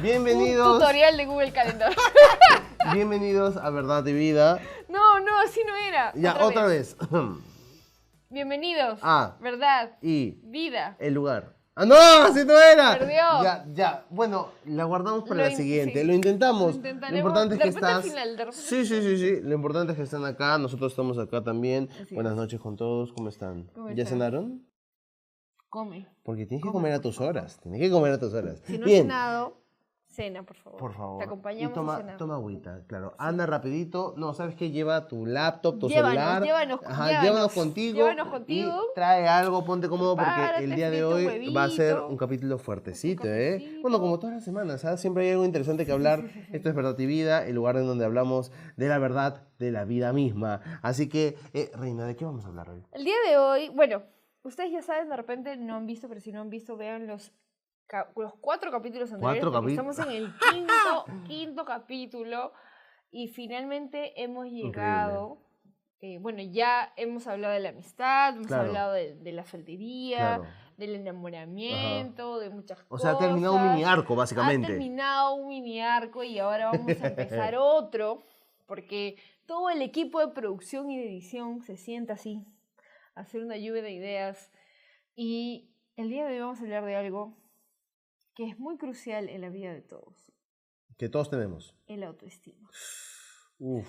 Bienvenidos. Un tutorial de Google Calendar. Bienvenidos a Verdad y Vida. No, así no era. Ya, otra vez. Bienvenidos. Ah. Verdad. Y Vida. el lugar. ¡Ah, no! ¡Así no era! Perdió. Ya. Bueno, la guardamos para la siguiente. Sí. Lo intentamos. Lo Lo importante es que estás... De repente Sí. Lo importante es que están acá. Nosotros estamos acá también. Así Buenas es. noches con todos. ¿Cómo están? ¿Cómo ¿Ya están? cenaron? Come. Porque tienes que Come, comer a por tus favor. horas. Tienes que comer a tus horas. Si no has Bien. cenado, cena, por favor. Por favor. Te acompañamos y a cenar. toma agüita, claro. Anda rapidito. No, ¿sabes qué? Lleva tu laptop, tu Llévanos, celular. llévanos contigo. Llévanos contigo. Y trae algo, ponte cómodo porque Prepárate, el día de frita un hoy va a ser huevito. un capítulo fuertecito, ¿eh? cafecito. Bueno, como todas las semanas, ¿sabes? Siempre hay algo interesante que hablar. Esto es Verdad y Vida, el lugar en donde hablamos de la verdad de la vida misma. Así que, Reina, ¿de qué vamos a hablar hoy? El día de hoy, bueno, ustedes ya saben, de repente no han visto, pero si no han visto, vean los 4 capítulos anteriores. Porque estamos en el quinto capítulo y finalmente hemos llegado. Bueno, ya hemos hablado de la amistad, hemos hablado de la soltería, del enamoramiento, de muchas cosas. O sea, ha terminado un mini arco, básicamente. Ha terminado un mini arco y ahora vamos a empezar otro, porque todo el equipo de producción y de edición se sienta así, a hacer una lluvia de ideas. Y el día de hoy vamos a hablar de algo que es muy crucial en la vida de todos. Que todos tenemos. El autoestima. Uf.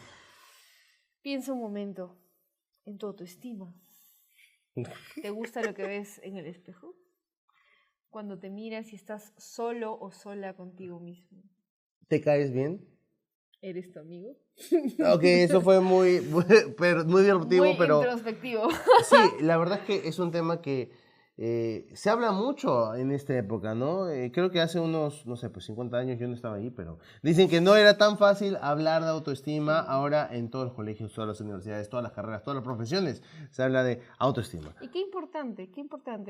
Piensa un momento en tu autoestima. ¿Te gusta lo que ves en el espejo? Cuando te miras y estás solo o sola contigo mismo. ¿Te caes bien? ¿Eres tu amigo? Ok, eso fue muy disruptivo, muy pero... introspectivo. Sí, la verdad es que es un tema que se habla mucho en esta época, ¿no? Creo que hace unos, no sé, pues 50 años yo no estaba ahí, pero dicen que no era tan fácil hablar de autoestima. Ahora en todos los colegios, todas las universidades, todas las carreras, todas las profesiones se habla de autoestima. Y qué importante,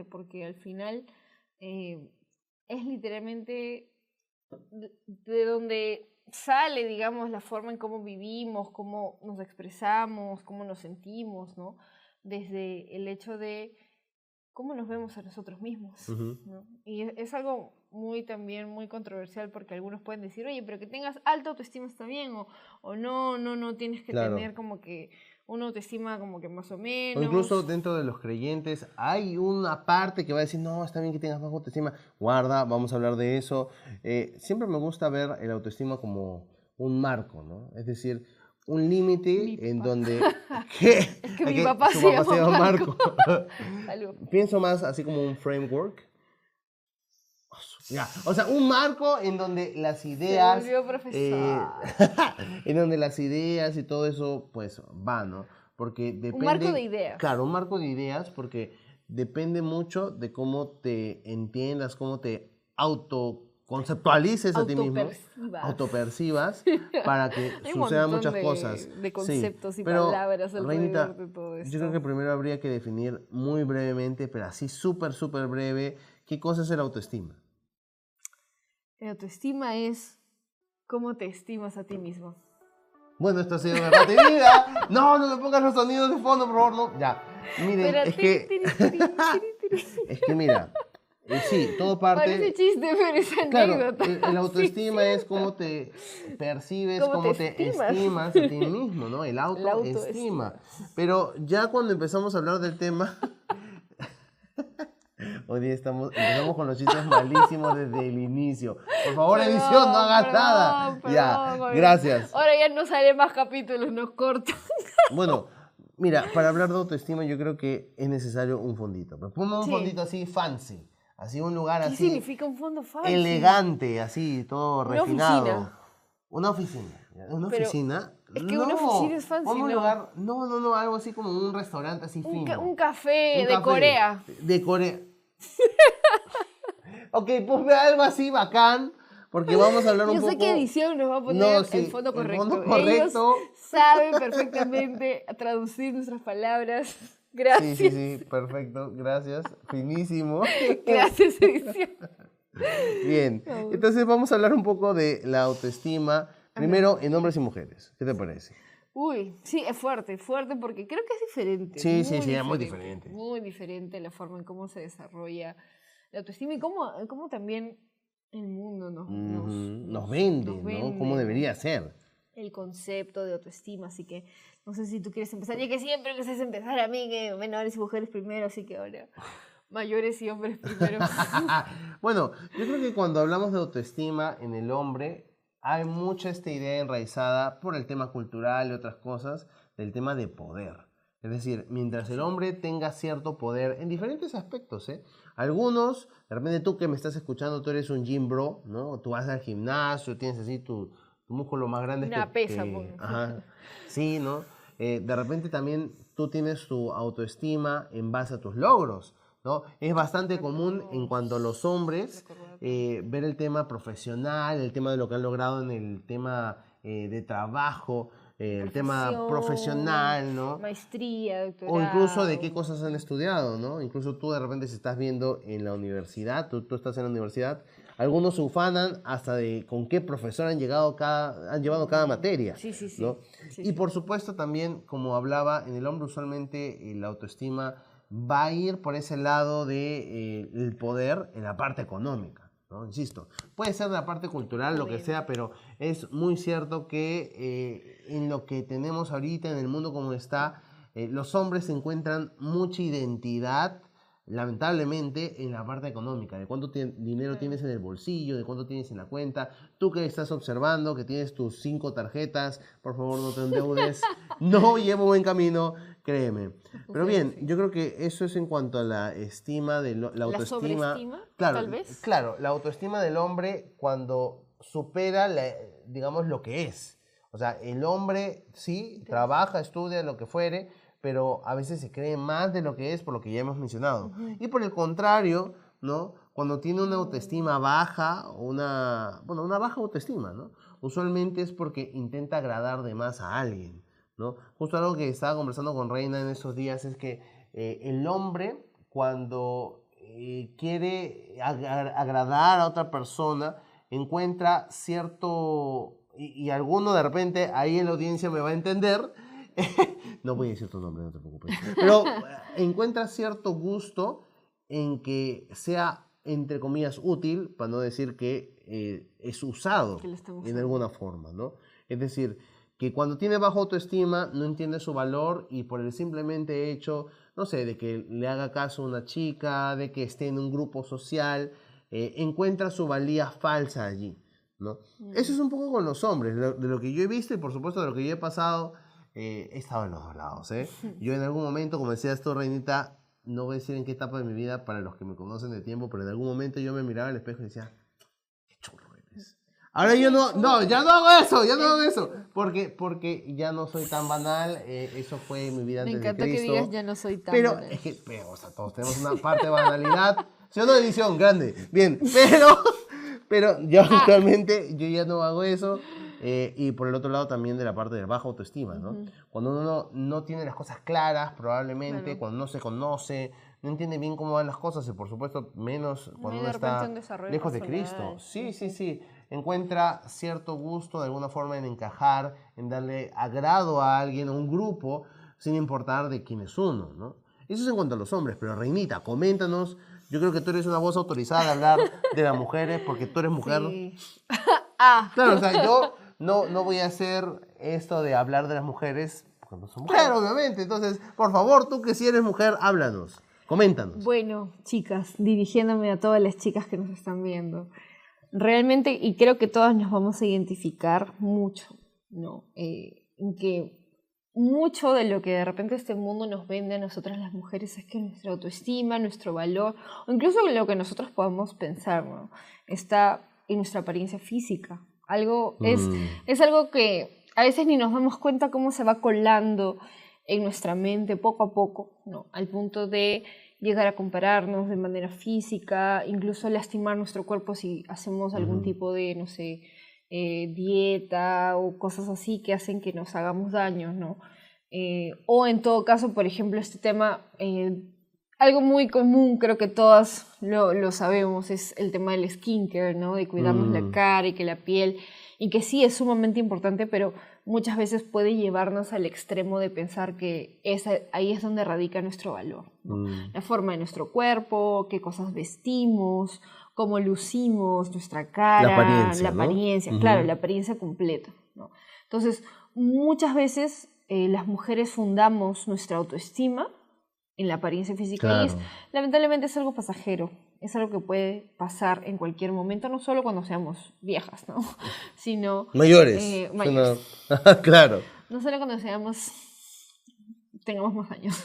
porque al final es literalmente de donde sale, digamos, la forma en cómo vivimos, cómo nos expresamos, cómo nos sentimos, ¿no? Desde el hecho de cómo nos vemos a nosotros mismos, ¿no? Y es algo también muy controversial, porque algunos pueden decir, oye, pero que tengas alta autoestima está bien, o no tienes que tener como que una autoestima como que más o menos. O incluso dentro de los creyentes hay una parte que va a decir, no, está bien que tengas baja autoestima, guarda, vamos a hablar de eso. Siempre me gusta ver el autoestima como un marco, ¿no? Es decir, un límite en donde... Es que mi papá se llama Marco. Pienso más así como un framework. Ya. O sea, un marco en donde las ideas... Se volvió profesor. En donde las ideas y todo eso, pues, van, ¿no? Porque depende... Un marco de ideas. Claro, un marco de ideas, porque depende mucho de cómo te entiendas, cómo te autoconceptualices a ti mismo, autopercibas, para que sucedan muchas cosas. De conceptos y pero, palabras Reinita, alrededor de todo esto. yo creo que primero habría que definir muy brevemente, pero así súper breve, ¿qué cosa es el autoestima? El autoestima es cómo te estimas a ti mismo. Bueno, esto ha sido Verdad y Vida. No me pongas los sonidos de fondo, por favor, no. Ya, miren, Pero es que mira, sí, todo parte... Parece chiste, pero es anécdota. Claro, el autoestima es cómo te percibes, cómo te estimas a ti mismo, ¿no? El autoestima. Pero ya cuando empezamos a hablar del tema... Hoy día empezamos con los chistes malísimos desde el inicio. Por favor, edición, no hagas nada. Ya, gracias. Ahora ya no sale más capítulos, nos cortan. Bueno, mira, para hablar de autoestima yo creo que es necesario un fondito. Pero ponme un fondito así fancy. Así un lugar así... ¿Qué significa un fondo fancy? Elegante, así, todo refinado. Una oficina. ¿Una oficina? Es que una oficina es fancy, ponme un ¿no? lugar... No, algo así como un restaurante así fino. Un café de Corea. De Corea. Ok, ponme algo así bacán, porque vamos a hablar un poco... Yo sé que edición nos va a poner el fondo correcto. Ellos saben perfectamente traducir nuestras palabras. Gracias. Sí, perfecto, gracias. Finísimo. Gracias, edición. Bien, entonces vamos a hablar un poco de la autoestima, primero en hombres y mujeres. ¿Qué te parece? Uy, sí, es fuerte porque creo que es diferente. Sí, es muy diferente. Muy diferente la forma en cómo se desarrolla la autoestima y cómo también el mundo nos vende, nos ¿no? vende, Cómo debería ser. el concepto de autoestima, así que no sé si tú quieres empezar, ya que siempre me haces empezar a mí, que menores y mujeres primero, así que ahora mayores y hombres primero. Bueno, yo creo que cuando hablamos de autoestima en el hombre, hay mucha esta idea enraizada por el tema cultural y otras cosas, del tema de poder. Es decir, mientras el hombre tenga cierto poder en diferentes aspectos, ¿eh? Algunos, de repente tú que me estás escuchando, tú eres un gym bro, ¿no? Tú vas al gimnasio, tienes así tu músculo más grande Una pesa, pues. ajá, sí, ¿no? De repente también tú tienes tu autoestima en base a tus logros, ¿no? Es bastante común en cuanto a los hombres ver el tema profesional, el tema de lo que han logrado en el tema de trabajo, el tema profesional, ¿no? Maestría, O incluso de doctorado. qué cosas han estudiado, ¿no? Incluso tú de repente si estás viendo en la universidad, tú estás en la universidad, algunos se ufanan hasta de con qué profesor han llevado cada materia, Sí, sí, sí. ¿no? Sí, y sí. por supuesto también, como hablaba, en el hombre usualmente la autoestima va a ir por ese lado de, el poder en la parte económica, ¿no? Insisto, puede ser de la parte cultural, lo que sea, pero es muy cierto que en lo que tenemos ahorita, en el mundo como está, los hombres encuentran mucha identidad, lamentablemente, en la parte económica, de cuánto dinero tienes en el bolsillo, de cuánto tienes en la cuenta. Tú que estás observando que tienes tus 5 tarjetas, por favor no te endeudes, no llevo buen camino, créeme. Pero bien, yo creo que eso es en cuanto a la estima, la autoestima. ¿Sobreestima, Claro, tal vez? claro, la autoestima del hombre cuando supera, digamos, lo que es. O sea, el hombre sí trabaja, estudia, lo que fuere, pero a veces se cree más de lo que es por lo que ya hemos mencionado. Y por el contrario, ¿no? Cuando tiene una autoestima baja, una baja autoestima, ¿no? Usualmente es porque intenta agradar de más a alguien, ¿no? Justo algo que estaba conversando con Reina en esos días es que el hombre cuando quiere agradar a otra persona, encuentra cierto, y alguno de repente ahí en la audiencia me va a entender, no voy a decir tu nombre, no te preocupes, pero encuentra cierto gusto en que sea, entre comillas, útil, para no decir que es usado en alguna forma, ¿no? Es decir, que cuando tiene baja autoestima no entiende su valor y por el simplemente hecho, no sé, de que le haga caso a una chica, de que esté en un grupo social, encuentra su valía falsa allí, ¿no? Eso es un poco con los hombres, de lo que yo he visto y por supuesto de lo que yo he pasado, he estado en los dos lados, ¿eh? Yo en algún momento, como decías tú, Reinita, no voy a decir en qué etapa de mi vida para los que me conocen de tiempo, pero en algún momento yo me miraba al espejo y decía, qué churro eres. Ahora yo ya no hago eso, porque ya no soy tan banal, eso fue mi vida antes de Cristo. Me encanta que digas ya no soy tan banal. Es que, o sea, todos tenemos una parte de banalidad, si no, edición grande, bien, pero yo actualmente yo ya no hago eso. Y por el otro lado también de la parte de baja autoestima, ¿no? Cuando uno no tiene las cosas claras, probablemente, cuando no se conoce, no entiende bien cómo van las cosas y por supuesto menos cuando uno está lejos de Cristo. Sí. Encuentra cierto gusto de alguna forma en encajar, en darle agrado a alguien, a un grupo, sin importar de quién es uno, ¿no? Eso es en cuanto a los hombres, pero Reinita, coméntanos. Yo creo que tú eres una voz autorizada de hablar de las mujeres porque tú eres mujer. Sí. Claro, o sea, yo no voy a hacer esto de hablar de las mujeres porque no soy mujer, obviamente. Entonces, por favor, tú que si eres mujer, háblanos, coméntanos. Bueno, chicas, dirigiéndome a todas las chicas que nos están viendo, realmente, y creo que todas nos vamos a identificar mucho, ¿no? En que mucho de lo que de repente este mundo nos vende a nosotras las mujeres es que nuestra autoestima, nuestro valor, o incluso lo que nosotros podamos pensar, ¿no? Está en nuestra apariencia física. Es algo que a veces ni nos damos cuenta cómo se va colando en nuestra mente poco a poco, ¿no? Al punto de llegar a compararnos de manera física, incluso lastimar nuestro cuerpo si hacemos algún tipo de, no sé, dieta o cosas así que hacen que nos hagamos daño, ¿no? O en todo caso, por ejemplo, este tema, algo muy común, creo que todas lo sabemos, es el tema del skincare, ¿no? De cuidarnos la cara y que la piel, y que sí es sumamente importante, pero muchas veces puede llevarnos al extremo de pensar que ahí es donde radica nuestro valor, ¿no? La forma de nuestro cuerpo, qué cosas vestimos, cómo lucimos, nuestra cara, la apariencia, ¿no? Claro, la apariencia completa, ¿no? Entonces, muchas veces las mujeres fundamos nuestra autoestima en la apariencia física y lamentablemente es algo pasajero, es algo que puede pasar en cualquier momento, no solo cuando seamos viejas, ¿no? Sino mayores. Claro. No solo cuando tengamos más años,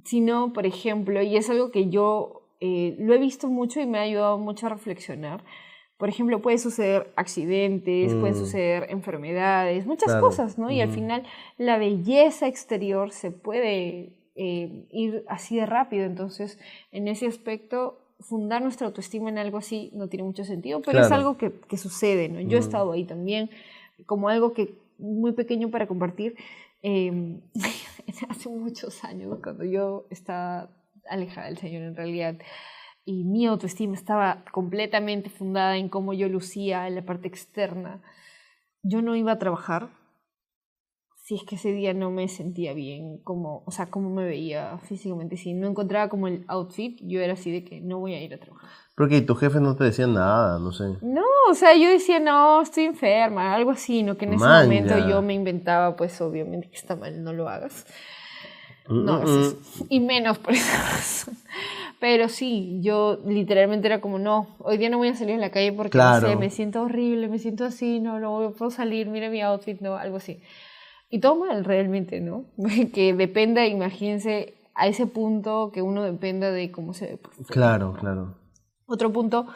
sino, por ejemplo, y es algo que yo lo he visto mucho y me ha ayudado mucho a reflexionar. Por ejemplo, pueden suceder accidentes, pueden suceder enfermedades, muchas cosas, ¿no? Y al final la belleza exterior se puede ir así de rápido. Entonces, en ese aspecto, fundar nuestra autoestima en algo así no tiene mucho sentido, pero es algo que sucede, ¿no? Yo he estado ahí también, como algo que muy pequeño para compartir. Hace muchos años, cuando yo estaba alejada del Señor en realidad, y mi autoestima estaba completamente fundada en cómo yo lucía en la parte externa, yo no iba a trabajar si es que ese día no me sentía bien, cómo me veía físicamente. Si no encontraba como el outfit, yo era así de que no voy a ir a trabajar. Porque tu jefe no te decía nada, no sé. No, o sea, yo decía, no, estoy enferma, algo así, ¿no? Que en ese momento yo me inventaba, pues obviamente que está mal, no lo hagas. No hagas eso. Y menos por esa razón. Pero sí, yo literalmente era como, no, hoy día no voy a salir a la calle porque, no sé, me siento horrible, me siento así, no puedo salir, mira mi outfit, no, algo así. Y todo mal realmente, ¿no? Que dependa, imagínense, a ese punto que uno dependa de cómo se ve. Claro, claro. Otro punto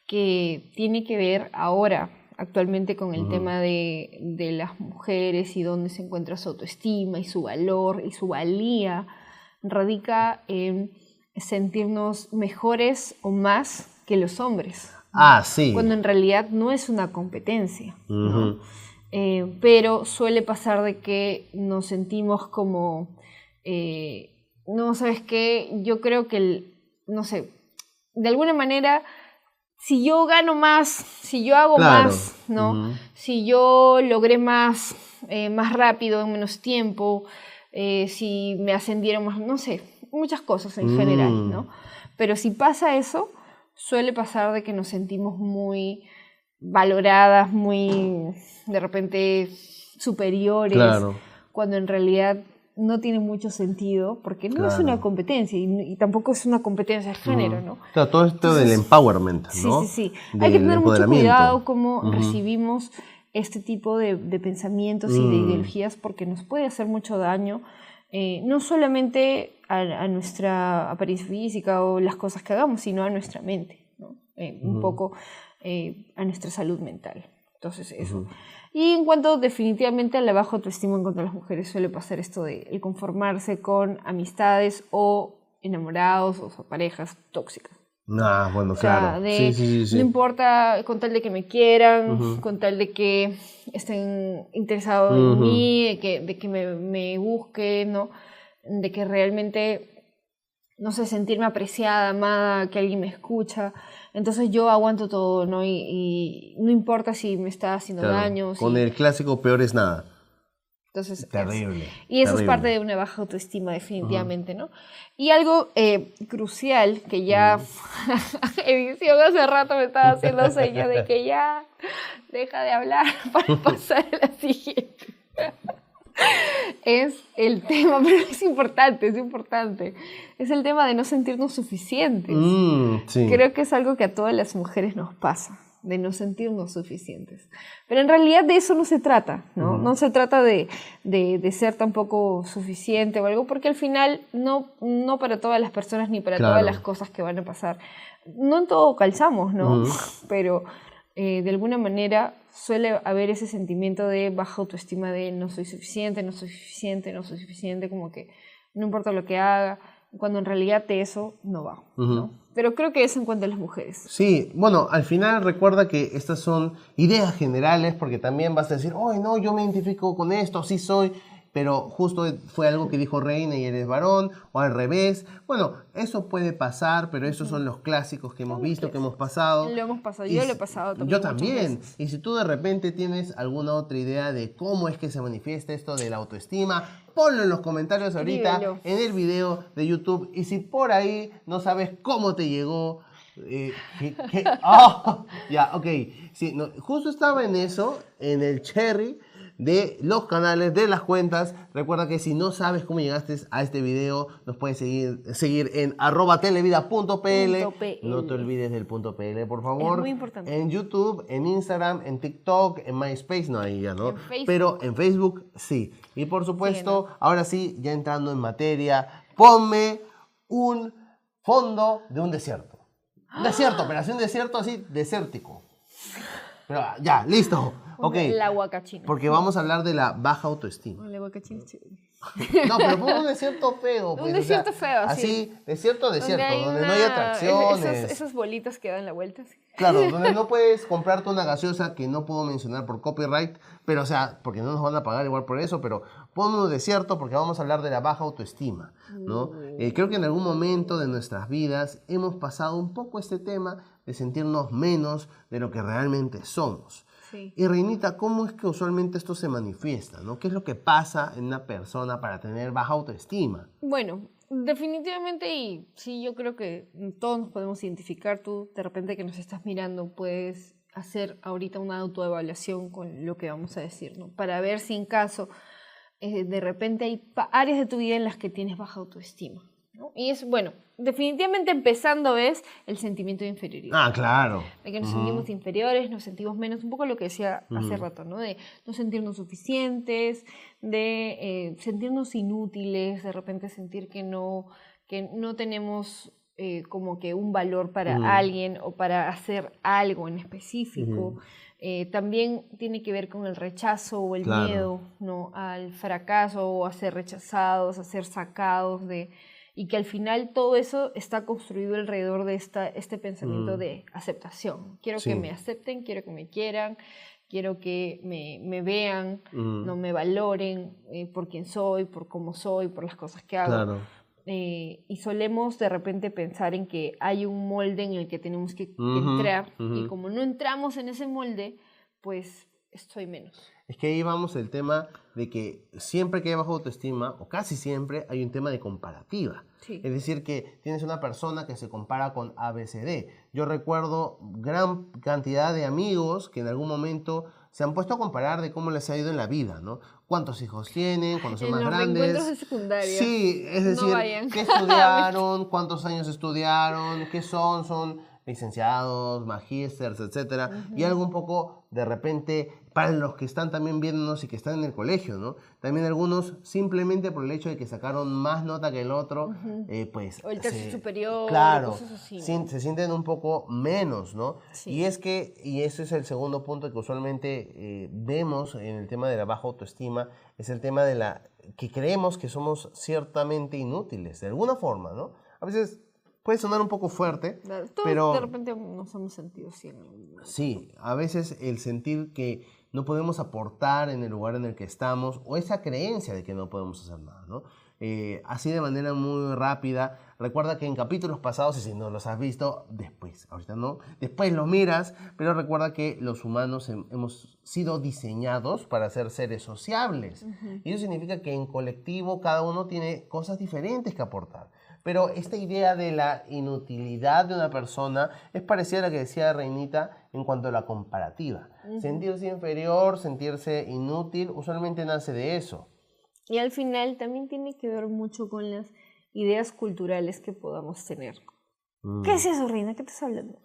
que tiene que ver ahora, actualmente, con el tema de las mujeres y dónde se encuentra su autoestima y su valor y su valía, radica en sentirnos mejores o más que los hombres. Sí. Cuando en realidad no es una competencia, ¿no? Pero suele pasar de que nos sentimos como, no, ¿sabes qué? Yo creo que, no sé, de alguna manera, si yo gano más, si yo hago más, ¿no? Si yo logré más rápido, en menos tiempo, si me ascendieron más, no sé, muchas cosas en general, ¿no? Pero si pasa eso, suele pasar de que nos sentimos muy valoradas, muy de repente superiores, cuando en realidad no tiene mucho sentido, porque no es una competencia y tampoco es una competencia de género, ¿no? Claro, todo esto del empowerment, ¿no? Sí. Hay que tener mucho cuidado cómo recibimos este tipo de pensamientos y de ideologías, porque nos puede hacer mucho daño, no solamente a nuestra apariencia física o las cosas que hagamos, sino a nuestra mente, ¿no? Un poco a nuestra salud mental. Entonces, eso. Y en cuanto definitivamente a la baja autoestima en cuanto a las mujeres, suele pasar esto de el conformarse con amistades o enamorados o parejas tóxicas. Bueno, claro. Sí. No importa, con tal de que me quieran, con tal de que estén interesados en mí, de que me busquen, ¿no? De que realmente, no sé, sentirme apreciada, amada, que alguien me escucha. Entonces yo aguanto todo, ¿no? Y no importa si me está haciendo daño. Con el clásico peor es nada. Entonces, terrible. Y eso es parte de una baja autoestima, definitivamente, ¿no? Y algo crucial, que ya edición hace rato me estaba haciendo señas de que ya deja de hablar para pasar a la siguiente. Es el tema, pero es importante. Es el tema de no sentirnos suficientes. Creo que es algo que a todas las mujeres nos pasa, de no sentirnos suficientes. Pero en realidad de eso no se trata, ¿no? No se trata de ser tampoco suficiente o algo, porque al final no para todas las personas ni para todas las cosas que van a pasar. No en todo calzamos, ¿no? Pero de alguna manera suele haber ese sentimiento de baja autoestima, de no soy suficiente, como que no importa lo que haga, cuando en realidad de eso no va, ¿no? Pero creo que eso en cuanto a las mujeres. Sí, bueno, al final recuerda que estas son ideas generales, porque también vas a decir, no, yo me identifico con esto, sí soy, pero justo fue algo que dijo Reina y eres varón, o al revés. Bueno, eso puede pasar, pero esos son los clásicos que hemos visto, que hemos pasado. Lo hemos pasado, yo lo he pasado también. Yo también. Y si tú de repente tienes alguna otra idea de cómo es que se manifiesta esto de la autoestima, ponlo en los comentarios ahorita, en el video de YouTube. Y si por ahí no sabes cómo te llegó, ¡Oh! Ya, ok. Sí, no, justo estaba en eso, en el cherry de los canales, de las cuentas. Recuerda que si no sabes cómo llegaste a este video, nos puedes seguir en @televida.pl. No te olvides del .pl, por Es favor. muy importante. En YouTube, en Instagram, en TikTok, en MySpace, no, ahí ya no. En Facebook. Pero en Facebook, sí. Y por supuesto, Síguenos. ahora sí, ya entrando en materia, ponme un fondo de un desierto. Un desierto, pero así un desierto así, desértico. Pero ya, listo. Ok. La huacachina. Porque vamos a hablar de la baja autoestima. La huacachina es chévere. No, pero ponme un desierto feo. Pues, Un desierto feo, así. sí. Desierto, donde no hay atracciones. Esas bolitas que dan la vuelta. Sí. Claro, donde no puedes comprarte una gaseosa que no puedo mencionar por copyright, pero o sea, porque no nos van a pagar igual por eso, pero ponme un desierto porque vamos a hablar de la baja autoestima, ¿no? Creo que en algún momento de nuestras vidas hemos pasado un poco este tema de sentirnos menos de lo que realmente somos. Sí. Y Reinita, ¿cómo es que usualmente esto se manifiesta, ¿no? ¿Qué es lo que pasa en una persona para tener baja autoestima? Bueno, definitivamente, y sí, yo creo que todos nos podemos identificar. Tú, de repente que nos estás mirando, puedes hacer ahorita una autoevaluación con lo que vamos a decir, ¿no? Para ver si en caso, de repente hay áreas de tu vida en las que tienes baja autoestima, ¿no? Y es, bueno, definitivamente empezando es el sentimiento de inferioridad. Ah, claro. De que nos sentimos inferiores, nos sentimos menos, un poco lo que decía hace rato, ¿no? De no sentirnos suficientes, de sentirnos inútiles, de repente sentir que no tenemos como que un valor para alguien o para hacer algo en específico. También tiene que ver con el rechazo o el miedo, ¿no? Al fracaso o a ser rechazados, a ser sacados de... Y que al final todo eso está construido alrededor de este pensamiento de aceptación. Quiero que me acepten, quiero que me quieran, quiero que me vean, no me valoren por quién soy, por cómo soy, por las cosas que hago. Claro. Y solemos de repente pensar en que hay un molde en el que tenemos que entrar. Y como no entramos en ese molde, pues estoy menos. Es que ahí vamos el tema de que siempre que hay baja autoestima, o casi siempre, hay un tema de comparativa. Sí. Es decir, que tienes una persona que se compara con ABCD. Yo recuerdo gran cantidad de amigos que en algún momento se han puesto a comparar de cómo les ha ido en la vida, ¿no? ¿Cuántos hijos tienen? ¿Cuántos son más grandes? En los reencuentros de secundaria. Sí, es decir, vayan. ¿qué estudiaron? ¿Cuántos años estudiaron? ¿Qué son? Son licenciados, magísters, etcétera. Y algo un poco, de repente, para los que están también viéndonos y que están en el colegio, ¿no? También algunos, simplemente por el hecho de que sacaron más nota que el otro, pues... O el tercio superior, claro, cosas así, ¿no? se sienten un poco menos, ¿no? Sí. Y es que, y ese es el segundo punto que usualmente vemos en el tema de la baja autoestima, es el tema de que creemos que somos ciertamente inútiles, de alguna forma, ¿no? A veces... puede sonar un poco fuerte, Todos pero... de repente nos hemos sentido así en algún momento. Sí, a veces el sentir que no podemos aportar en el lugar en el que estamos, o esa creencia de que no podemos hacer nada, ¿no? Así de manera muy rápida, recuerda que en capítulos pasados, y si no los has visto, después, ahorita no, después lo miras, pero recuerda que los humanos hemos sido diseñados para ser seres sociables. Y eso significa que en colectivo cada uno tiene cosas diferentes que aportar. Pero esta idea de la inutilidad de una persona es parecida a la que decía Reinita en cuanto a la comparativa. Sentirse inferior, sentirse inútil, usualmente nace de eso. Y al final también tiene que ver mucho con las ideas culturales que podamos tener. ¿Qué es eso, Reina? ¿Qué estás hablando?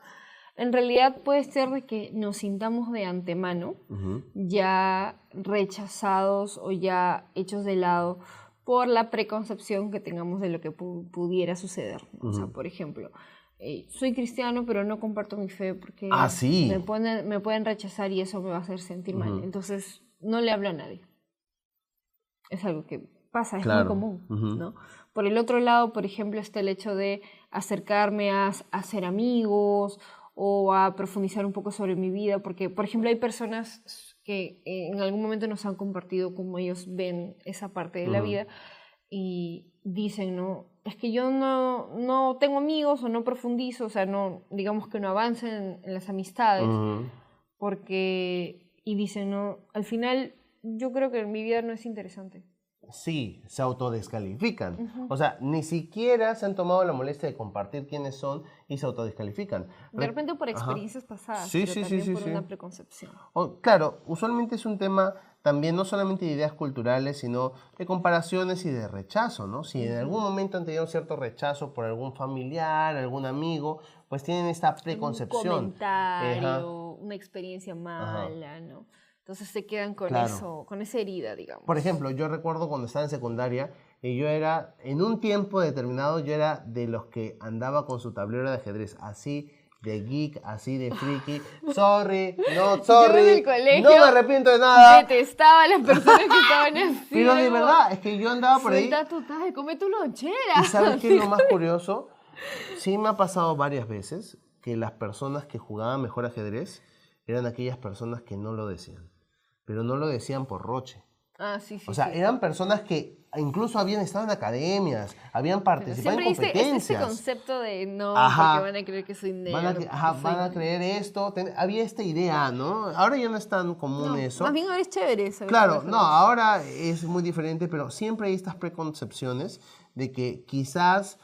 En realidad puede ser de que nos sintamos de antemano ya rechazados o ya hechos de lado por la preconcepción que tengamos de lo que pudiera suceder, ¿no? O sea, por ejemplo, soy cristiano pero no comparto mi fe porque sí. me pueden rechazar y eso me va a hacer sentir mal. Entonces no le hablo a nadie. Es algo que pasa, es muy común, ¿no? Por el otro lado, por ejemplo, está el hecho de acercarme a ser amigos o a profundizar un poco sobre mi vida, porque, por ejemplo, hay personas que en algún momento nos han compartido cómo ellos ven esa parte de la vida y dicen, ¿no? Es que yo no tengo amigos o no profundizo, o sea, no, digamos que no avancen en las amistades, porque, y dicen, ¿no? Al final yo creo que mi vida no es interesante. sí, se autodescalifican. Ujú. O sea, ni siquiera se han tomado la molestia de compartir quiénes son y se autodescalifican. De repente por Ajá. experiencias pasadas, Sí, pero sí, sí, también sí, por sí. una preconcepción. Claro, usualmente es un tema también no solamente de ideas culturales, sino de comparaciones y de rechazo, ¿no? Si en algún Ujú. momento han tenido cierto rechazo por algún familiar, algún amigo, pues tienen esta Algún preconcepción. Ajá, comentario, una experiencia ajá, mala, ¿no? Entonces se quedan con claro. eso, con esa herida, Por digamos. ejemplo, yo recuerdo cuando estaba en secundaria, yo era, en un tiempo determinado, yo era de los que andaba con su tablero de ajedrez, así de geek, así de friki. Sorry, no, Yo en el sorry, no me colegio arrepiento de nada. detestaba a las personas que estaban así. Pero de Era como, verdad, es que yo andaba por ahí. suelta tu taje, come tu lonchera. ¿Y sabes qué es lo más curioso? Sí me ha pasado varias veces que las personas que jugaban mejor ajedrez eran aquellas personas que no lo decían. Pero no lo decían por roche. Ah, sí, O sí, sea, sí. eran personas que incluso habían estado en academias, habían Pero participado en siempre este competencias. concepto de no, porque Ajá. van a creer que soy Van a, nerd, ajá, porque van soy... a creer esto. Había esta idea, ¿no? Ahora ya no es tan común No, eso. más bien ahora es chévere saber jugar Claro, no, ajedrez. ahora es muy diferente, pero siempre hay estas preconcepciones de que quizás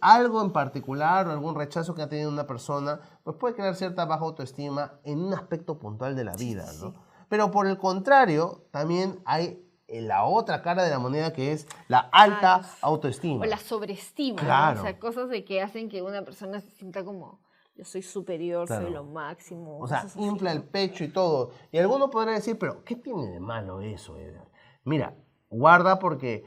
algo en particular o algún rechazo que ha tenido una persona, pues puede crear cierta baja autoestima en un aspecto puntual de la Sí, vida, sí, ¿no? sí. Pero por el contrario, también hay la otra cara de la moneda que es la Ah, alta autoestima. o la sobreestima, ¿no? O Claro, sea, cosas de que hacen que una persona se sienta como, yo soy superior, soy lo claro. máximo, O sea, cosas así, infla el ¿no? pecho y todo. Y alguno podrá decir, pero ¿qué tiene de malo eso, Edgar? Mira, guarda porque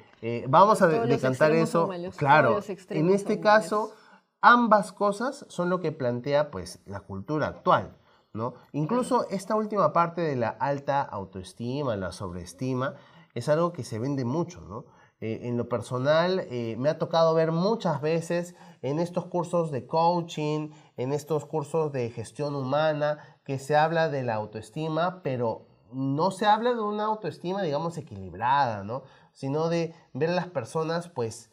vamos a Todos los decantar extremos son eso. malos, todos Claro, los en extremos este son caso, malos. ambas cosas son lo que plantea pues la cultura actual, ¿no? Claro. Incluso esta última parte de la alta autoestima, la sobreestima, es algo que se vende mucho, ¿no? En lo personal, me ha tocado ver muchas veces en estos cursos de coaching, en estos cursos de gestión humana, que se habla de la autoestima, pero no se habla de una autoestima, digamos, equilibrada, ¿no? Sino de ver a las personas, pues,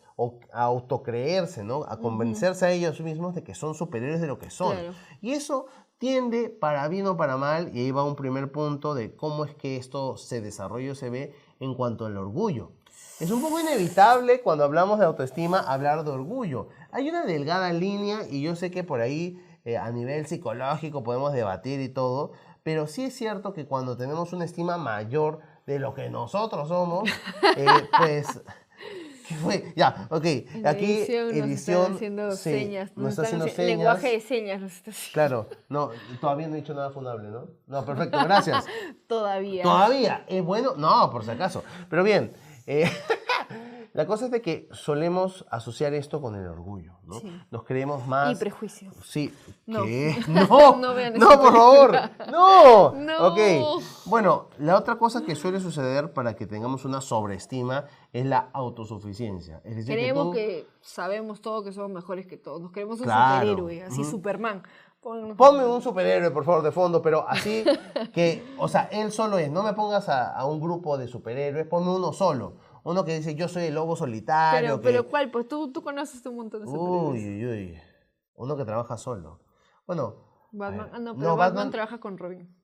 a autocreerse, ¿no? A Ujú, convencerse a ellos mismos de que son superiores de lo que son. claro. Y eso tiende, para bien o para mal, y ahí va un primer punto de cómo es que esto se desarrolla o se ve en cuanto al orgullo. Es un poco inevitable cuando hablamos de autoestima hablar de orgullo. Hay una delgada línea y yo sé que por ahí a nivel psicológico podemos debatir y todo, pero sí es cierto que cuando tenemos una estima mayor de lo que nosotros somos, pues... ¿Qué fue? Ya, ok. En la Aquí edición nos están edición, haciendo sí, señas, nos está haciendo lenguaje señas. de señas nos está haciendo. Claro, no, todavía no he dicho nada funable, ¿no? No, perfecto, gracias. Todavía. ¿Todavía? ¿Es bueno? No, por si acaso. Pero bien, eh, la cosa es de que solemos asociar esto con el orgullo, ¿no? Sí. Nos creemos Y más... prejuicio. Sí, No. ¿qué? No, No vean no, esa por favor, película. no. No. Ok, bueno, la otra cosa que suele suceder para que tengamos una sobreestima es la autosuficiencia. Es decir, que Creemos tú... que sabemos todo, que somos mejores que todos. Nos creemos un Claro. superhéroe, así Superman. Ponme un superhéroe, por favor, de fondo, pero así que, o sea, él solo es. No me pongas a un grupo de superhéroes, ponme uno solo. Uno que dice, yo soy el lobo solitario, Pero que... ¿cuál? Pues tú conoces un montón de superhéroes. Uy, uy, uy. Uno que trabaja solo. Bueno, a Batman. ver. Ah, no, pero No, Batman Batman trabaja con Robin.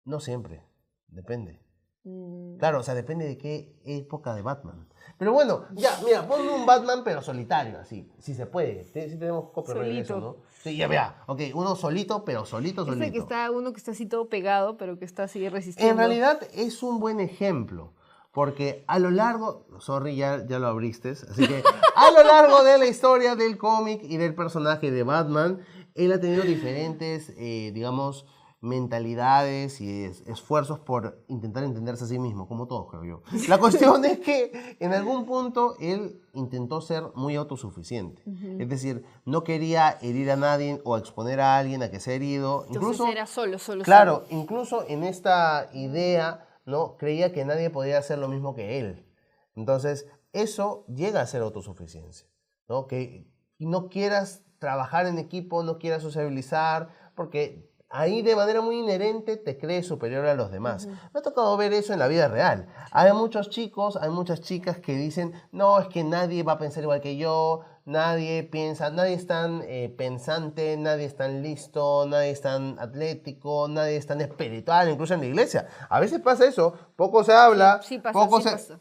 no siempre. Depende. Mm, Claro, o sea, depende de qué época de Batman. Pero bueno, ya, mira, ponme un Batman pero solitario, así. Si se puede. Sí tenemos copyright en eso, Solito. ¿no? Sí, ya, vea. Ok, uno solito, pero solito, Ese que solito. está, uno que está así todo pegado, pero que está así En resistiendo. realidad es un buen ejemplo, porque a lo largo, sorry, ya lo abriste, así que a lo largo de la historia del cómic y del personaje de Batman, él ha tenido diferentes, digamos, mentalidades y esfuerzos por intentar entenderse a sí mismo, como todos creo yo. La cuestión es que en algún punto él intentó ser muy autosuficiente, es decir, no quería herir a nadie o exponer a alguien a que sea herido, Entonces incluso... era solo. Claro, incluso en esta idea, ¿no? Creía que nadie podía hacer lo mismo que él. Entonces, eso llega a ser autosuficiencia, ¿no? Que no quieras trabajar en equipo, no quieras sociabilizar, porque ahí de manera muy inherente te crees superior a los demás. Me ha tocado ver eso en la vida real. Hay muchos chicos, hay muchas chicas que dicen, no, es que nadie va a pensar igual que yo, nadie piensa, nadie es tan pensante, nadie es tan listo, nadie es tan atlético, nadie es tan espiritual, incluso en la iglesia. A veces pasa eso, poco se habla, Sí pasa, poco sí se... pasa.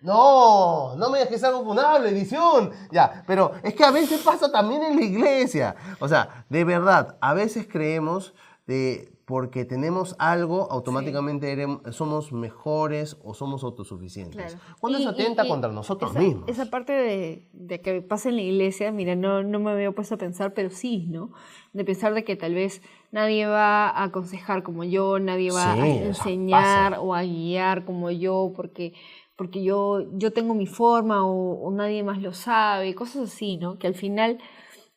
No, no me digas que es algo funable, edición. Ya, pero es que a veces pasa también en la iglesia. O sea, de verdad, a veces creemos de porque tenemos algo, Sí, automáticamente somos mejores o somos autosuficientes. claro. Cuando eso atenta contra nosotros Esa mismos. parte de que pasa en la iglesia, mira, no me había puesto a pensar, pero sí, ¿no? De pensar de que tal vez nadie va a aconsejar como yo, nadie va a Sí, o sea, enseñar pasa. o a guiar como yo, porque yo tengo mi forma o nadie más lo sabe, cosas así, ¿no? Que al final,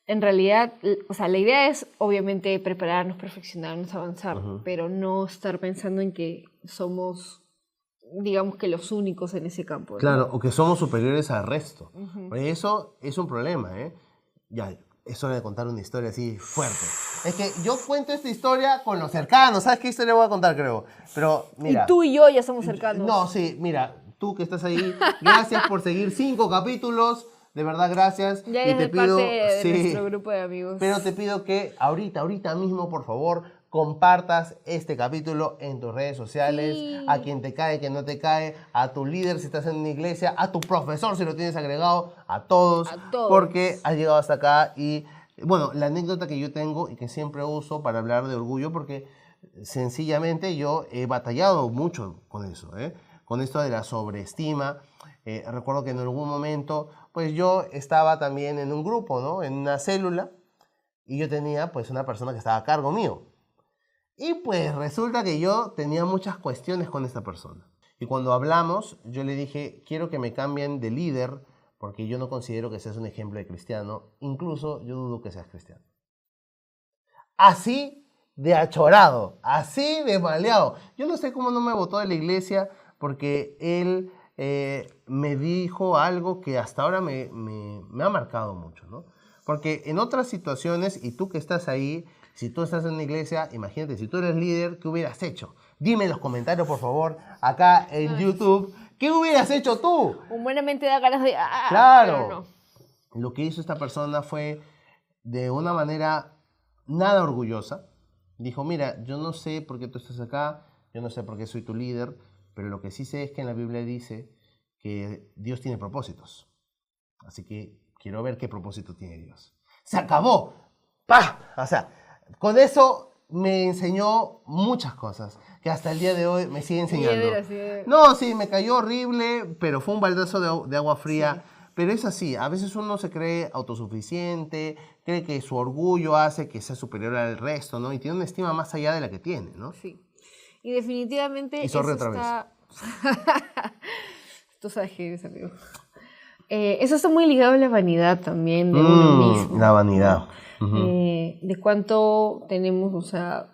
en realidad, o sea, la idea es obviamente prepararnos, perfeccionarnos, avanzar, Ujú. pero no estar pensando en que somos, digamos que los únicos en ese campo, ¿no? Claro, o que somos superiores al resto. Ujú. Porque eso es un problema, ¿eh? Ya, es hora de contar una historia así fuerte. Es que yo cuento esta historia con los cercanos. ¿Sabes qué historia voy a contar, creo? Pero, Y mira. tú y yo ya somos No, cercanos. sí, mira, tú que estás ahí, gracias por seguir 5 capítulos. De verdad, gracias. Ya Y eres te de parte pido, de nuestro sí, grupo de amigos. pero te pido que ahorita mismo, por favor, compartas este capítulo en tus redes sociales, a Sí, quien te cae, que no te cae, a tu líder si estás en una iglesia, a tu profesor si lo tienes agregado, a todos, a porque todos. has llegado hasta acá y, bueno, la anécdota que yo tengo y que siempre uso para hablar de orgullo, porque sencillamente yo he batallado mucho con eso, ¿eh? Con esto de la sobreestima. Recuerdo que en algún momento, pues yo estaba también en un grupo, ¿no? En una célula, y yo tenía pues una persona que estaba a cargo mío. Y pues resulta que yo tenía muchas cuestiones con esta persona. Y cuando hablamos, yo le dije, quiero que me cambien de líder porque yo no considero que seas un ejemplo de cristiano. Incluso yo dudo que seas cristiano. Así de achorado, así de maleado. Yo no sé cómo no me votó de la iglesia porque él me dijo algo que hasta ahora me ha marcado mucho, ¿no? Porque en otras situaciones, y tú que estás ahí, si tú estás en una iglesia, imagínate, si tú eres líder, ¿qué hubieras hecho? Dime en los comentarios, por favor, acá en Ay, YouTube, ¿qué hubieras hecho tú? humanamente da ganas de... pero Claro, no. lo que hizo esta persona fue de una manera nada orgullosa. Dijo, mira, yo no sé por qué tú estás acá, yo no sé por qué soy tu líder, pero lo que sí sé es que en la Biblia dice que Dios tiene propósitos. Así que quiero ver qué propósito tiene Dios. Se acabó. ¡Pah! O sea, con eso me enseñó muchas cosas que hasta el día de hoy me sigue Y de enseñando. veras, sí, No, sí, me cayó horrible, pero fue un baldazo de agua fría. sí, Pero es así, a veces uno se cree autosuficiente, cree que su orgullo hace que sea superior al resto, ¿no? Y tiene una estima más allá de la que tiene, ¿no? sí. Y Y definitivamente sorry eso otra vez. está... Tú sabes que eres, amigo. Eso está muy ligado a la vanidad también de uno La mismo, vanidad. ¿no? Ujú. De cuánto tenemos, o sea,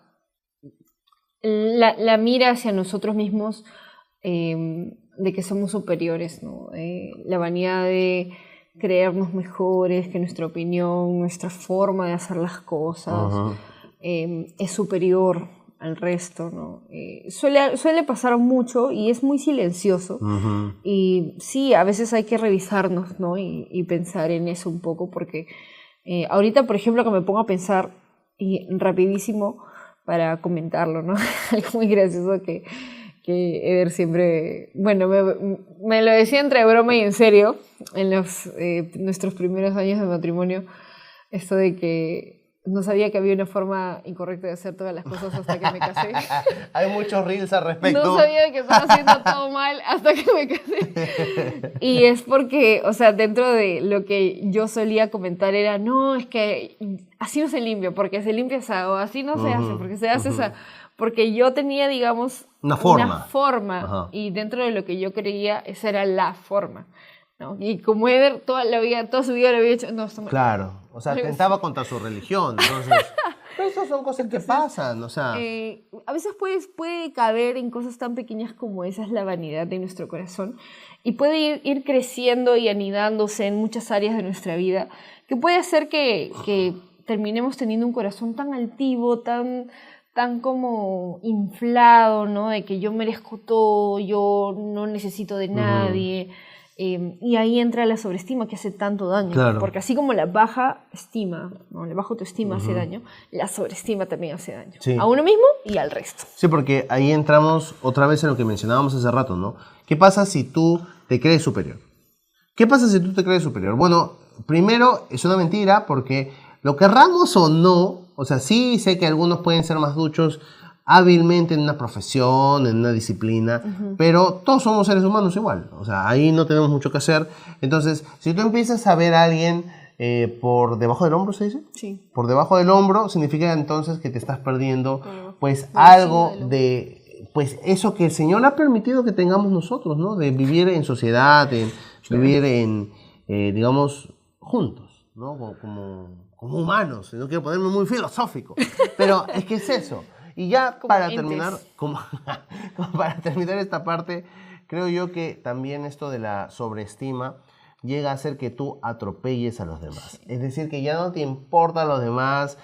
la mira hacia nosotros mismos de que somos superiores, ¿no? La vanidad de creernos mejores, que nuestra opinión, nuestra forma de hacer las cosas Ujú. es superior al resto, ¿no? Suele pasar mucho y es muy silencioso. Ujú. Y sí, a veces hay que revisarnos, ¿no? Y pensar en eso un poco, porque ahorita, por ejemplo, que me pongo a pensar, y rapidísimo, para comentarlo, ¿no? Algo muy gracioso que Eder siempre, bueno, me lo decía entre broma y en serio, en nuestros primeros años de matrimonio, esto de que no sabía que había una forma incorrecta de hacer todas las cosas hasta que me casé. Hay muchos reels al No respecto. sabía que estaba haciendo todo mal hasta que me casé. Y es porque, o sea, dentro de lo que yo solía comentar era, no, es que así no se limpia, porque se limpia esa, o así no se hace, Ujú, porque se hace ujú. esa. Porque yo tenía, digamos, Una una forma. forma, Ajá. y dentro de lo que yo creía, esa era la forma, ¿no? Y como Eder toda su vida lo había hecho, no, está mal. Claro. O sea, Algo así. atentaba contra su religión. Entonces, pero esas son cosas que Entonces, pasan. O sea, a veces puede caber en cosas tan pequeñas como esa es la vanidad de nuestro corazón y puede ir creciendo y anidándose en muchas áreas de nuestra vida, que puede hacer que terminemos teniendo un corazón tan altivo, tan como inflado, ¿no? De que yo merezco todo, yo no necesito de ujú. nadie. Y ahí entra la sobreestima que hace tanto daño. Claro. Porque así como la baja estima, ¿no? La baja autoestima hace daño, la sobreestima también hace daño. Sí. A uno mismo y al resto. Sí, porque ahí entramos otra vez en lo que mencionábamos hace rato, ¿no? ¿Qué pasa si tú te crees superior? ¿Qué pasa si tú te crees superior? Bueno, primero es una mentira porque lo querramos o no, o sea, sí sé que algunos pueden ser más duchos hábilmente en una profesión, en una disciplina, pero todos somos seres humanos igual, o sea, ahí no tenemos mucho que hacer. Entonces, si tú empiezas a ver a alguien por debajo del hombro, ¿se dice? Sí. Por debajo del hombro significa entonces que te estás perdiendo pues por algo encima del de pues eso que el Señor ha permitido que tengamos nosotros, ¿no? De vivir en sociedad, en vivir en, digamos, juntos, ¿no? Como humanos. No quiero ponerme muy filosófico, pero es que es eso. Y ya Como para entes. terminar, como para terminar esta parte, creo yo que también esto de la sobreestima llega a hacer que tú atropelles a los demás. Es decir, que ya no te importan los demás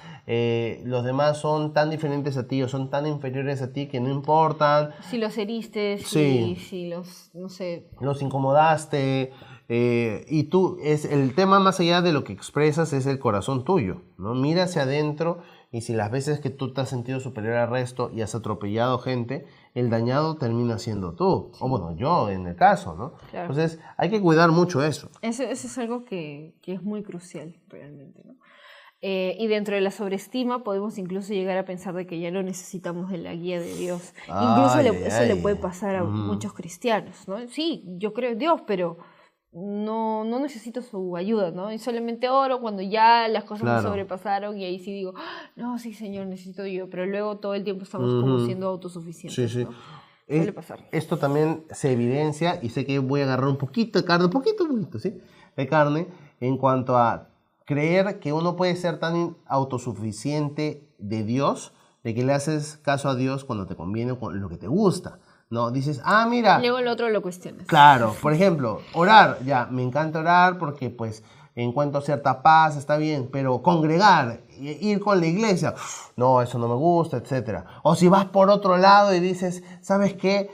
son tan diferentes a ti o son tan inferiores a ti que no importan. Si los heriste, Sí. si los, no sé... Los incomodaste, y tú, es el tema más allá de lo que expresas es el corazón tuyo, ¿no? Mira hacia adentro y si las veces que tú te has sentido superior al resto y has atropellado gente, el dañado termina siendo tú, o bueno, yo en el caso, ¿no? Claro. Entonces hay que cuidar mucho eso. Eso es algo que es muy crucial realmente, ¿no? Y dentro de la sobreestima podemos incluso llegar a pensar de que ya no necesitamos de la guía de Dios. Incluso eso le puede pasar a muchos cristianos, ¿no? Sí, yo creo en Dios, pero no necesito su ayuda, ¿no? Y solamente oro cuando ya las cosas me sobrepasaron y ahí sí digo, no, sí, Señor, necesito ayuda, pero luego todo el tiempo estamos como siendo autosuficientes, Sí. ¿no? Suele pasar. Esto también se evidencia y sé que voy a agarrar un poquito de carne, un poquito, ¿sí? De carne en cuanto a creer que uno puede ser tan autosuficiente de Dios, de que le haces caso a Dios cuando te conviene o con lo que te gusta, ¿no? Dices, mira... Luego el otro lo cuestionas. Claro, por ejemplo, orar, ya, me encanta orar porque pues encuentro cierta paz, está bien, pero congregar, ir con la iglesia, no, eso no me gusta, etc. O si vas por otro lado y dices, ¿sabes qué?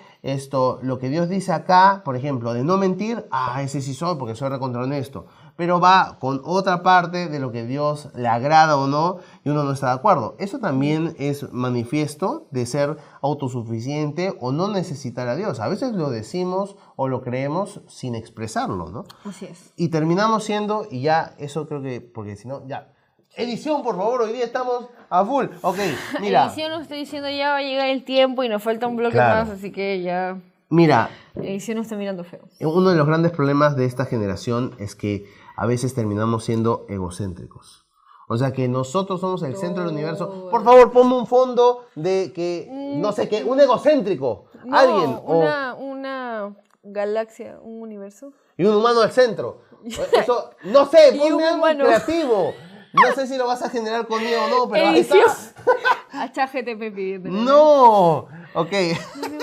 Lo que Dios dice acá, por ejemplo, de no mentir, ese sí soy porque soy recontra honesto. Pero va con otra parte de lo que Dios le agrada o no y uno no está de acuerdo. Eso también es manifiesto de ser autosuficiente o no necesitar a Dios. A veces lo decimos o lo creemos sin expresarlo, ¿no? Así es. Y terminamos siendo, y ya eso creo que, porque si no, ya. Edición, por favor, hoy día estamos a full. Ok, mira. Edición, nos estoy diciendo ya va a llegar el tiempo y nos falta un bloque Claro. más, así que ya... Mira. Edición nos está mirando feo. Uno de los grandes problemas de esta generación es que a veces terminamos siendo egocéntricos. O sea, que nosotros somos el centro del universo. Por favor, ponme un fondo de que, no sé qué, un egocéntrico. No, Alguien. una galaxia, un universo. Y un humano al centro. Eso, no sé, Y ponme un algo humano. creativo. No sé si lo vas a generar conmigo o no, pero ahí está. A ChatGPT pidiendo. No. Ok.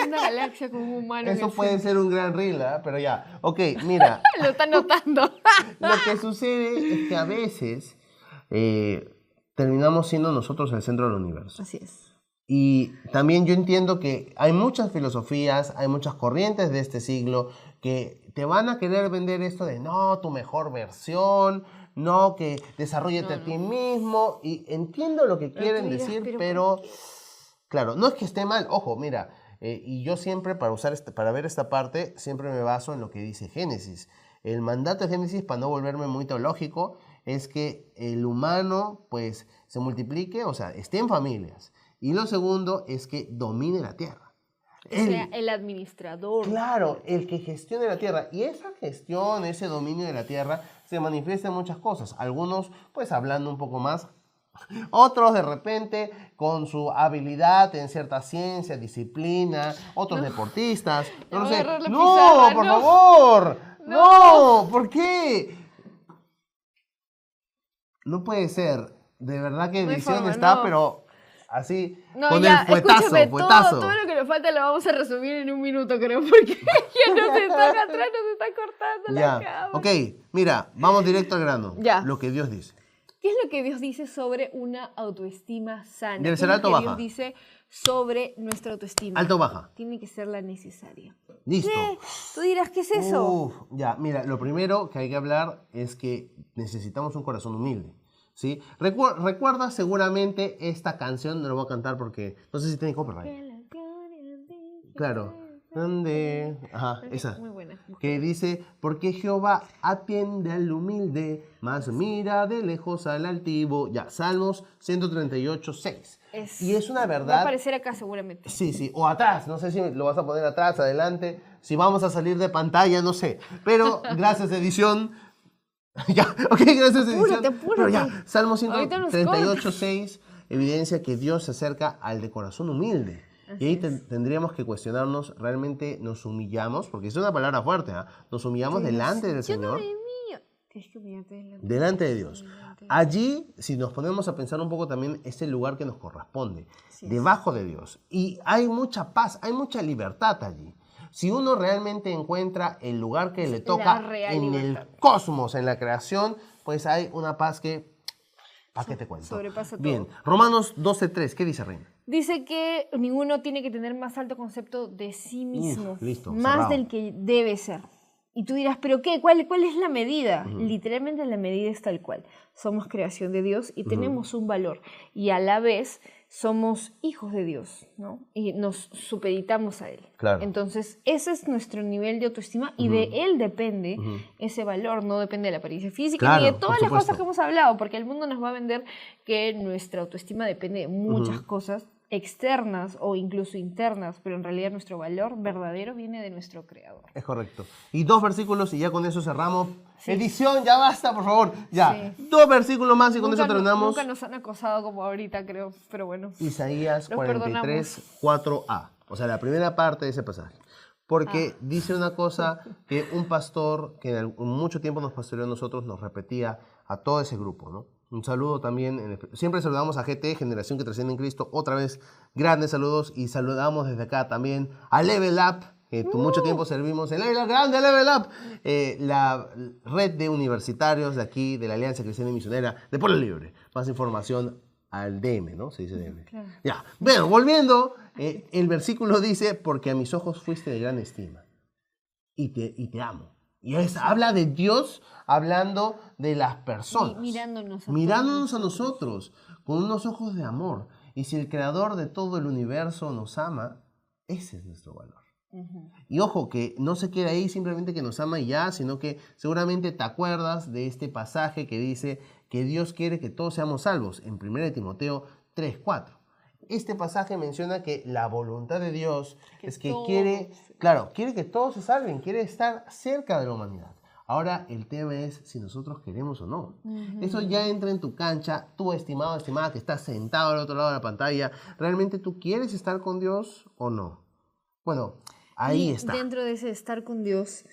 Una galaxia con un humano. en Eso el puede centro. ser un gran reel, ¿eh? Pero ya. Ok, mira. Lo está notando. Lo que sucede es que a veces terminamos siendo nosotros el centro del universo. Así es. Y también yo entiendo que hay muchas filosofías, hay muchas corrientes de este siglo que te van a querer vender esto de no, tu mejor versión, no, que desarrollate a ti mismo. Y entiendo lo que quieren tú dirás, decir, pero claro, no es que esté mal. Ojo, mira, y yo siempre para ver esta parte, siempre me baso en lo que dice Génesis. El mandato de Génesis, para no volverme muy teológico, es que el humano pues se multiplique, o sea, esté en familias. Y lo segundo es que domine la tierra. O sea, el administrador. Claro, el que gestione la tierra. Y esa gestión, ese dominio de la tierra, se manifiesta en muchas cosas. Algunos, pues, hablando un poco más. Otros, de repente, con su habilidad en cierta ciencia, disciplina. Otros deportistas. No lo sé. No, por favor. No, ¿por qué? No puede ser. De verdad que edición está, pero... Así, no, con ya, el fuetazo, escúchame, fuetazo. Todo lo que nos falta lo vamos a resumir en un minuto, creo, porque ya nos están atrás, nos están cortando la cámara. Ok, mira, vamos directo al grano. Ya. Lo que Dios dice. ¿Qué es lo que Dios dice sobre una autoestima sana? ¿Debe ser ¿Qué es alta o lo que baja? Dios dice sobre nuestra autoestima. ¿Alta o baja? Tiene que ser la necesaria. Listo. ¿Qué? Tú dirás, ¿qué es eso? Uf, ya, mira, lo primero que hay que hablar es que necesitamos un corazón humilde, ¿sí? Recuerda seguramente esta canción, no la voy a cantar porque no sé si tiene copyright. Claro. Ajá, esa. Muy buena. Que dice, porque Jehová atiende al humilde, mas mira de lejos al altivo. Ya, Salmos 138, 6. Y es una verdad. Va a aparecer acá seguramente. Sí, o atrás, no sé si lo vas a poner atrás, adelante, si vamos a salir de pantalla, no sé. Pero gracias edición. Ya, ok, gracias edición. Apúrate. Pero ya, Salmo 138, 6 evidencia que Dios se acerca al de corazón humilde. Y ahí tendríamos que cuestionarnos, ¿realmente nos humillamos? Porque es una palabra fuerte, ¿eh? Nos humillamos delante del Señor. Tienes que humillarte delante de Dios. Allí, si nos ponemos a pensar un poco también, es el lugar que nos corresponde, debajo de Dios. Y hay mucha paz, hay mucha libertad allí. Si uno realmente encuentra el lugar que le toca en libertad. El cosmos, en la creación, pues hay una paz que, ¿para qué te cuento? Sobrepasa todo. Bien, Romanos 12:3, ¿qué dice, Reina? Dice que ninguno tiene que tener más alto concepto de sí mismo, listo, más cerrado. del que debe ser. Y tú dirás, ¿pero qué? ¿Cuál es la medida? Literalmente la medida es tal cual. Somos creación de Dios y tenemos un valor. Y a la vez somos hijos de Dios, ¿no? Y nos supeditamos a Él. Claro. Entonces, ese es nuestro nivel de autoestima y de Él depende ese valor, no depende de la apariencia física Claro, ni de todas por las cosas supuesto. que hemos hablado, porque el mundo nos va a vender que nuestra autoestima depende de muchas cosas externas o incluso internas, pero en realidad nuestro valor verdadero viene de nuestro Creador. Es correcto. Y 2 versículos y ya con eso cerramos. Edición, ya basta, por favor. Ya, 2 versículos más y con eso terminamos. Nunca nos han acosado como ahorita, creo, pero bueno. Isaías Los 43, 4a. O sea, la primera parte de ese pasaje. Porque dice una cosa que un pastor que en mucho tiempo nos pastoreó a nosotros nos repetía a todo ese grupo, ¿no? Un saludo también. Siempre saludamos a GT, Generación que Trasciende en Cristo. Otra vez, grandes saludos. Y saludamos desde acá también a Level Up, que mucho tiempo servimos en Level Up, grande Level Up. La red de universitarios de aquí, de la Alianza Cristiana y Misionera de Pueblo Libre. Más información al DM, ¿no? Se dice DM. Claro. Ya, bueno, volviendo, el versículo dice, porque a mis ojos fuiste de gran estima y te amo. Y habla de Dios hablando de las personas. Mirándonos a nosotros con unos ojos de amor. Y si el creador de todo el universo nos ama, ese es nuestro valor. Y ojo, que no se queda ahí simplemente que nos ama y ya, sino que seguramente te acuerdas de este pasaje que dice que Dios quiere que todos seamos salvos, en 1 Timoteo 3:4. Este pasaje menciona que la voluntad de Dios es que quiere que todos se salven, quiere estar cerca de la humanidad. Ahora el tema es si nosotros queremos o no. Eso ya entra en tu cancha, tú estimado, estimada que estás sentado al otro lado de la pantalla. ¿Realmente tú quieres estar con Dios o no? Bueno, ahí está. Dentro de ese estar con Dios,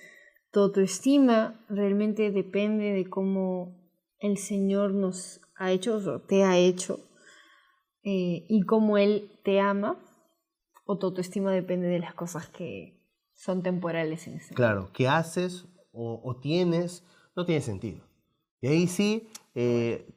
tu autoestima realmente depende de cómo el Señor nos ha hecho o te ha hecho y cómo Él te ama, o tu autoestima depende de las cosas que son temporales en ese momento. Claro, que haces o tienes, no tiene sentido. Y ahí sí,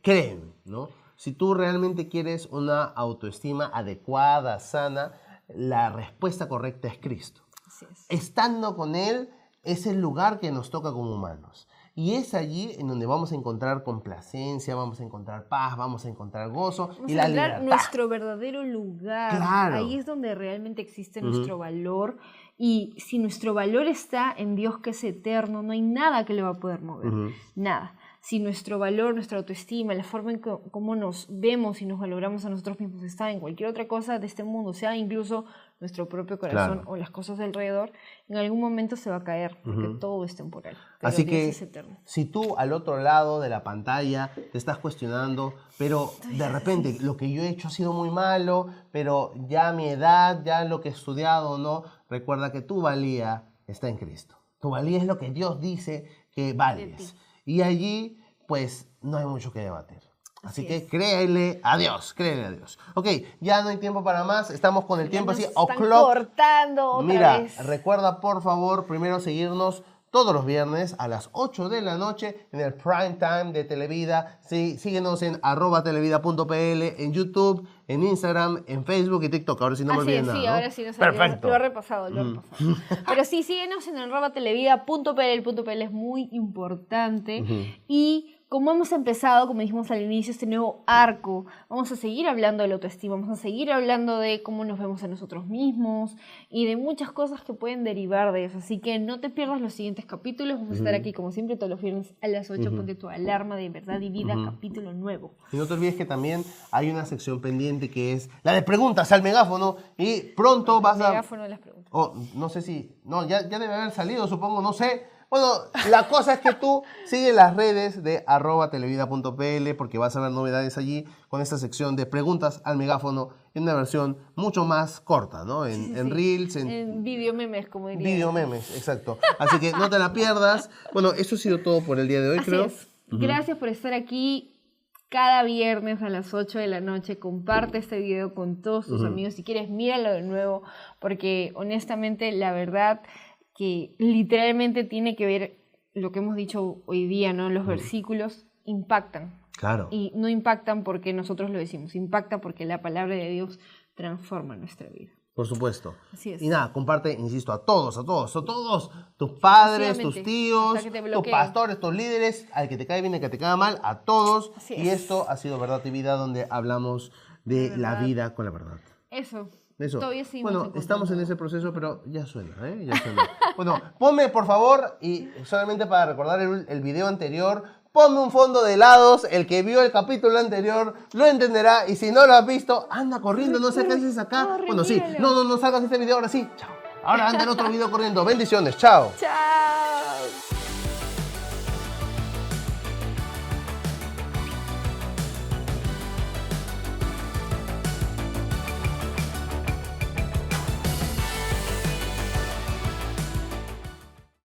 créeme, ¿no? Si tú realmente quieres una autoestima adecuada, sana, la respuesta correcta es Cristo. Así es. Estando con Él es el lugar que nos toca como humanos. Y es allí en donde vamos a encontrar complacencia, vamos a encontrar paz, vamos a encontrar gozo y la libertad. Nuestro verdadero lugar. Claro. Ahí es donde realmente existe nuestro valor. Y si nuestro valor está en Dios, que es eterno, no hay nada que le va a poder mover. Nada. Si nuestro valor, nuestra autoestima, la forma en cómo nos vemos y nos valoramos a nosotros mismos está en cualquier otra cosa de este mundo, sea incluso nuestro propio corazón o las cosas de alrededor, en algún momento se va a caer, porque todo es temporal. Pero así Dios que es eterno. Si tú al otro lado de la pantalla te estás cuestionando, pero de repente lo que yo he hecho ha sido muy malo, pero ya mi edad, ya lo que he estudiado, ¿no? Recuerda que tu valía está en Cristo. Tu valía es lo que Dios dice que vales. Y allí, pues, no hay mucho que debatir. Así que créele a Dios, créele a Dios. Ok, ya no hay tiempo para más, estamos con el tiempo así. Están cortando otra vez. Recuerda por favor primero seguirnos todos los viernes a las 8 de la noche en el prime time de Televida. Sí, síguenos en @televida.pl, en YouTube, en Instagram, en Facebook y TikTok. Ahora sí no me Así olvidé es, nada, sí, ¿no? ahora sí no sé. Perfecto. Lo he repasado, lo he repasado. Pero sí, síguenos en @televida.pl. El punto .pl es muy importante. Y como hemos empezado, como dijimos al inicio, este nuevo arco, vamos a seguir hablando de la autoestima, vamos a seguir hablando de cómo nos vemos a nosotros mismos y de muchas cosas que pueden derivar de eso. Así que no te pierdas los siguientes capítulos. Vamos a estar aquí, como siempre, todos los viernes a las 8. Ponte tu alarma de Verdad y Vida, capítulo nuevo. Y no te olvides que también hay una sección pendiente que es la de preguntas al megáfono. Y pronto vas a... Megáfono de las preguntas. Oh, no sé si... No, ya debe haber salido, supongo, no sé. Bueno, la cosa es que tú sigues las redes de @televida.pl porque vas a ver novedades allí con esta sección de preguntas al megáfono en una versión mucho más corta, ¿no? En Reels, en video memes, como diría. video memes, exacto. Así que no te la pierdas. Bueno, eso ha sido todo por el día de hoy, Así creo. es. Gracias por estar aquí cada viernes a las 8 de la noche. Comparte este video con todos tus amigos. Si quieres, míralo de nuevo, porque honestamente, la verdad que literalmente tiene que ver lo que hemos dicho hoy día, ¿no? Los versículos impactan. Claro. Y no impactan porque nosotros lo decimos, impacta porque la palabra de Dios transforma nuestra vida. Por supuesto. Así es. Y nada, comparte, insisto, a todos, tus padres, tus Exclusivamente, tíos, hasta que te tus bloqueen. pastores, tus líderes, al que te cae bien, al que te cae mal, a todos. Así Y es. esto ha sido Verdad y Vida, donde hablamos de la vida con la verdad. Eso. Eso. Todavía seguimos Bueno, encontrando. estamos en ese proceso, pero ya suena, ¿eh? Ya suena. Bueno, ponme, por favor, y solamente para recordar el video anterior, ponme un fondo de helados. El que vio el capítulo anterior lo entenderá. Y si no lo has visto, anda corriendo, no sé qué haces acá. Corre, Bueno, sí, míralo. no salgas de este video ahora sí. Chao. Ahora anda en otro video corriendo. Bendiciones, chao. Chao.